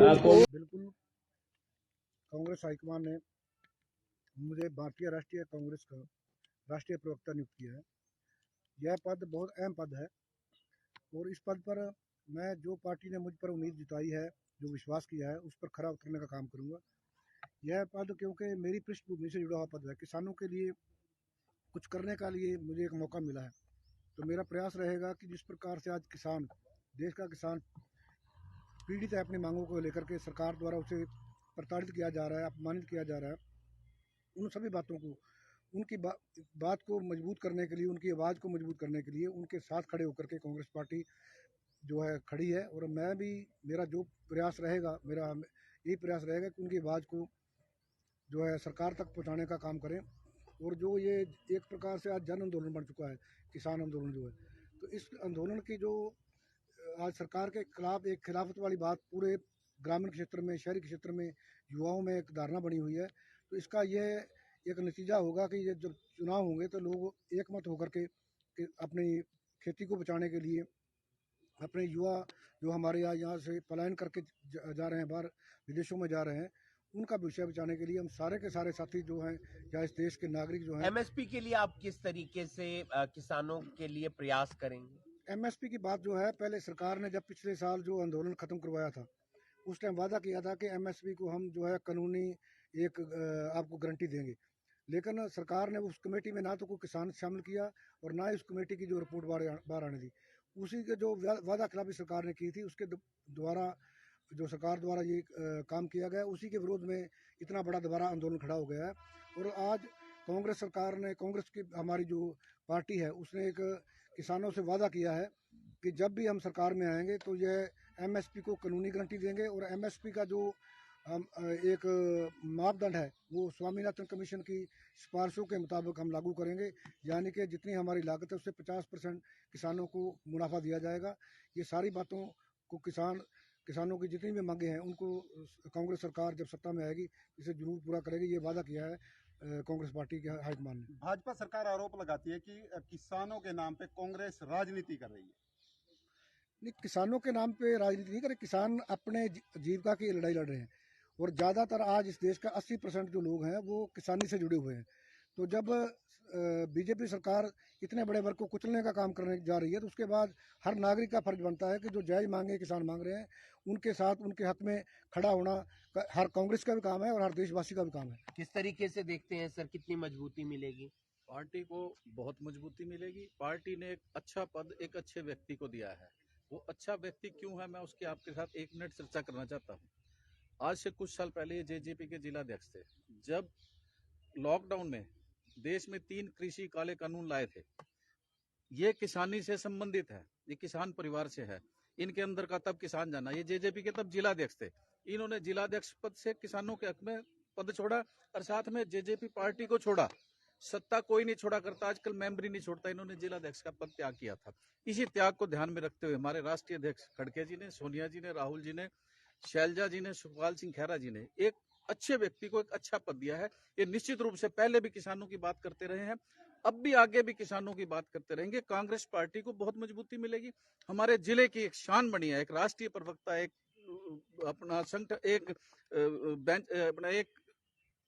बिल्कुल कांग्रेस हाईकमान ने मुझे भारतीय राष्ट्रीय कांग्रेस का राष्ट्रीय प्रवक्ता नियुक्त किया है। यह पद बहुत अहम पद है और इस पद पर मैं जो पार्टी ने मुझ पर उम्मीद जताई है, जो विश्वास किया है, उस पर खरा उतरने का काम करूंगा। यह पद क्योंकि मेरी पृष्ठभूमि से जुड़ा हुआ पद है, किसानों के लिए कुछ करने का लिए मुझे एक मौका मिला है, तो मेरा प्रयास रहेगा कि जिस प्रकार से आज किसान, देश का किसान पीड़ित है अपनी मांगों को लेकर के, सरकार द्वारा उसे प्रताड़ित किया जा रहा है, अपमानित किया जा रहा है, उन सभी बातों को, उनकी बात को मजबूत करने के लिए, उनकी आवाज़ को मजबूत करने के लिए उनके साथ खड़े होकर के कांग्रेस पार्टी जो है खड़ी है। और मैं भी, मेरा जो प्रयास रहेगा, मेरा यही प्रयास रहेगा कि उनकी आवाज़ को जो है सरकार तक पहुंचाने का काम करें। और जो ये एक प्रकार से आज जन आंदोलन बन चुका है, किसान आंदोलन जो है, तो इस आंदोलन की जो आज सरकार के खिलाफ एक खिलाफत वाली बात पूरे ग्रामीण क्षेत्र में, शहरी क्षेत्र में युवाओं में एक धारणा बनी हुई है, तो इसका यह एक नतीजा होगा कि ये जब चुनाव होंगे तो लोग एकमत होकर के अपनी खेती को बचाने के लिए, अपने युवा जो हमारे यहाँ से पलायन करके जा रहे हैं, बाहर विदेशों में जा रहे हैं, उनका विषय बचाने के लिए हम सारे के सारे साथी जो हैं, या इस देश के नागरिक जो हैं। एमएसपी के लिए आप किस तरीके से किसानों के लिए प्रयास करेंगे? एमएसपी की बात जो है, पहले सरकार ने जब पिछले साल जो आंदोलन खत्म करवाया था, उस टाइम वादा किया था कि एमएसपी को हम जो है कानूनी एक आपको गारंटी देंगे, लेकिन सरकार ने उस कमेटी में ना तो कोई किसान शामिल किया और ना ही उस कमेटी की जो रिपोर्ट बाहर आने दी। उसी के जो वादा खिलाफी सरकार ने की थी, उसके द्वारा जो सरकार द्वारा ये काम किया गया, उसी के विरोध में इतना बड़ा दोबारा आंदोलन खड़ा हो गया है। और आज कांग्रेस सरकार ने, कांग्रेस की हमारी जो पार्टी है, उसने एक किसानों से वादा किया है कि जब भी हम सरकार में आएंगे तो यह एमएसपी को कानूनी गारंटी देंगे। और एमएसपी का जो एक मापदंड है, वो स्वामीनाथन कमीशन की सिफारिशों के मुताबिक हम लागू करेंगे, यानी कि जितनी हमारी लागत है उससे 50% किसानों को मुनाफा दिया जाएगा। ये सारी बातों को किसानों की जितनी भी मांगे हैं, उनको कांग्रेस सरकार जब सत्ता में आएगी इसे जरूर पूरा करेगी, ये वादा किया है कांग्रेस पार्टी के हाईकमान ने। भाजपा सरकार आरोप लगाती है कि किसानों के नाम पे कांग्रेस राजनीति कर रही है। नहीं, किसानों के नाम पे राजनीति नहीं करे, किसान अपने जीविका की लड़ाई लड़ रहे हैं और ज़्यादातर आज इस देश का 80% जो लोग हैं वो किसानी से जुड़े हुए हैं। तो जब बीजेपी सरकार इतने बड़े वर्ग को कुचलने का काम करने जा रही है, तो उसके बाद हर नागरिक का फर्ज बनता है कि जो जायज़ मांगे किसान मांग रहे हैं, उनके साथ, उनके हक में खड़ा होना हर कांग्रेस का भी काम है और हर देशवासी का भी काम है। किस तरीके से देखते हैं सर, कितनी मजबूती मिलेगी? पार्टी को बहुत मजबूती मिलेगी। पार्टी ने एक अच्छा पद एक अच्छे व्यक्ति को दिया है। वो अच्छा व्यक्ति क्यों है, मैं उसकी आपके साथ 1 मिनट चर्चा करना चाहता हूँ। आज से कुछ साल पहले ये जेजेपी के जिलाध्यक्ष थे। जब लॉकडाउन में देश में 3 कृषि काले कानून लाए थे, ये किसानी से संबंधित है, ये किसान परिवार से है, इनके अंदर का तब किसान जाना, ये जेजेपी के तब जिलाध्यक्ष थे। इन्होंने जिलाध्यक्ष पद से किसानों के हक में पद छोड़ा और साथ में जेजेपी पार्टी को छोड़ा। सत्ता कोई नहीं छोड़ा करता, आजकल मेंबरी नहीं छोड़ता, इन्होंने जिलाध्यक्ष का पद त्याग किया था। इसी त्याग को ध्यान में रखते हुए हमारे राष्ट्रीय अध्यक्ष खड़गे जी ने, सोनिया जी ने, राहुल जी ने, शैलजा जी ने, सुखपाल सिंह खैरा जी ने एक अच्छे व्यक्ति को एक अच्छा पद दिया है। ये निश्चित रूप से पहले भी किसानों की बात करते रहे हैं, अब भी आगे भी किसानों की बात करते रहेंगे। कांग्रेस पार्टी को बहुत मजबूती मिलेगी। हमारे जिले की एक शान बनी है, एक राष्ट्रीय प्रवक्ता, एक अपना एक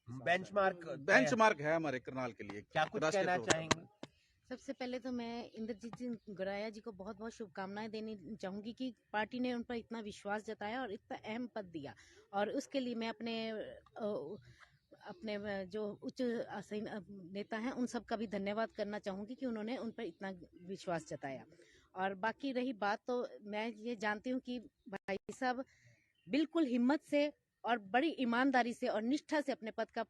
बेंचमार्क है हमारे करनाल के लिए। क्या कुछ कहना चाहेंगे? सबसे पहले तो मैं इंद्रजीत सिंह गुराया जी को बहुत बहुत शुभकामनाएं देनी चाहूंगी कि पार्टी ने उन पर इतना विश्वास जताया और इतना अहम पद दिया, और उसके लिए मैं अपने जो उच्च नेता हैं उन सब का भी धन्यवाद करना चाहूंगी कि उन्होंने उन पर इतना विश्वास जताया। और बाकी रही बात, तो मैं ये जानती हूँ कि भाई साहब बिल्कुल हिम्मत से और बड़ी ईमानदारी से और निष्ठा से अपने पद का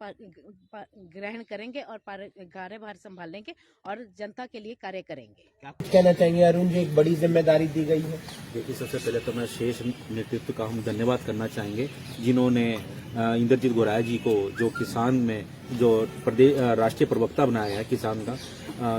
ग्रहण करेंगे और कार्यभार संभालेंगे और जनता के लिए कार्य करेंगे। क्या कुछ कहना चाहिए अरुण जी, एक बड़ी जिम्मेदारी दी गई है? देखिए, सबसे पहले तो मैं शेष नेतृत्व का हम धन्यवाद करना चाहेंगे, जिन्होंने इंद्रजीत गुराया जी को जो किसान में जो प्रदेश राष्ट्रीय प्रवक्ता बनाया है किसान का,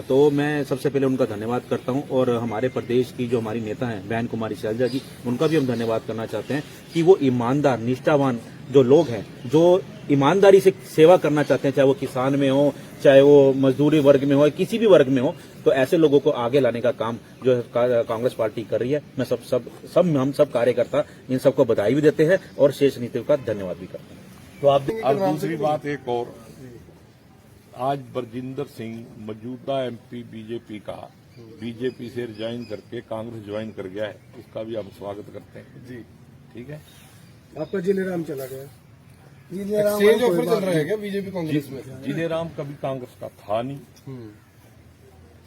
तो मैं सबसे पहले उनका धन्यवाद करता हूं। और हमारे प्रदेश की जो हमारी नेता हैं बहन कुमारी शैलजा जी, उनका भी हम धन्यवाद करना चाहते हैं कि वो ईमानदार, निष्ठावान जो लोग हैं, जो ईमानदारी से सेवा करना चाहते हैं, चाहे वो किसान में हो, चाहे वो मजदूरी वर्ग में हो, किसी भी वर्ग में हो, तो ऐसे लोगों को आगे लाने का काम जो है कांग्रेस पार्टी कर रही है। मैं हम सब कार्यकर्ता इन सबको बधाई भी देते हैं और शेष नीति का धन्यवाद भी करते हैं। तो आप और दूसरी बात एक और, आज बरजिंदर सिंह मौजूदा एमपी बीजेपी का बीजेपी से रिजाइन करके कांग्रेस ज्वाइन कर गया है, इसका भी हम स्वागत करते हैं जी। ठीक है, आपका जिलेराम चला गया, एक्सचेंज ऑफर चल रहा है क्या बीजेपी कांग्रेस में? जिलेराम कभी कांग्रेस का था नहीं,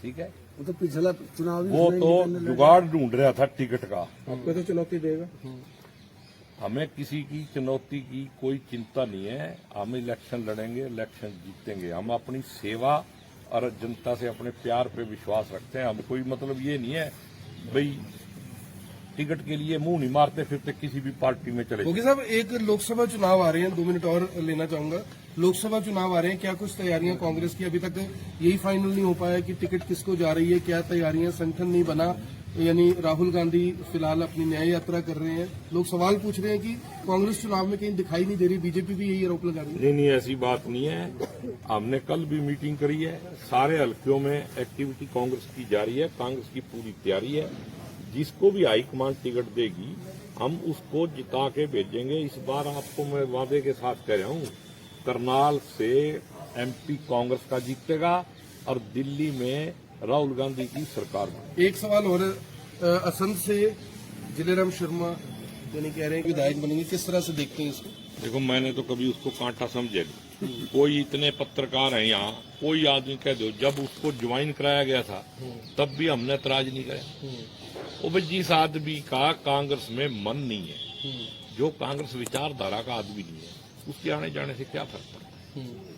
ठीक है, वो तो पिछला चुनाव वो तो जुगाड़ ढूंढ रहा था टिकट का। आपको तो चुनौती देगा। हमें किसी की चुनौती की कोई चिंता नहीं है, हम इलेक्शन लड़ेंगे, इलेक्शन जीतेंगे। हम अपनी सेवा और जनता से अपने प्यार पे विश्वास रखते हैं। हम कोई मतलब ये नहीं है भाई टिकट के लिए मुंह नहीं मारते फिरते किसी भी पार्टी में चले। ओके साहब, एक लोकसभा चुनाव आ रहे हैं, 2 मिनट और लेना चाहूंगा। लोकसभा चुनाव आ रहे हैं, क्या कुछ तैयारियां कांग्रेस की? अभी तक यही फाइनल नहीं हो पाया कि टिकट किसको जा रही है, क्या तैयारियां? संगठन नहीं बना, यानी राहुल गांधी फिलहाल अपनी न्याय यात्रा कर रहे हैं। लोग सवाल पूछ रहे हैं कि कांग्रेस चुनाव में कहीं दिखाई नहीं दे रही, बीजेपी भी यही आरोप लगा रही है। नहीं, ऐसी बात नहीं है। हमने कल भी मीटिंग करी है, सारे हल्कियों में एक्टिविटी कांग्रेस की जारी है, कांग्रेस की पूरी तैयारी है। जिसको भी हाईकमान टिकट देगी हम उसको जिता के भेजेंगे। इस बार आपको मैं वादे के साथ कह रहा हूँ, करनाल से एमपी कांग्रेस का जीतेगा और दिल्ली में राहुल गांधी की सरकार में। एक सवाल और, असंध से जिलेराम शर्मा यानी कह रहे हैं कि विधायक बनेंगे, किस तरह से देखते हैं इसको? देखो, मैंने तो कभी उसको कांटा समझे नहीं। कोई इतने पत्रकार हैं यहाँ, कोई आदमी कह दो जब उसको ज्वाइन कराया गया था तब भी हमने एतराज नहीं कराया। वो भाई जिस आदमी का कांग्रेस में मन नहीं है, जो कांग्रेस विचारधारा का आदमी नहीं है, उसके आने जाने से क्या फर्क पड़ता है?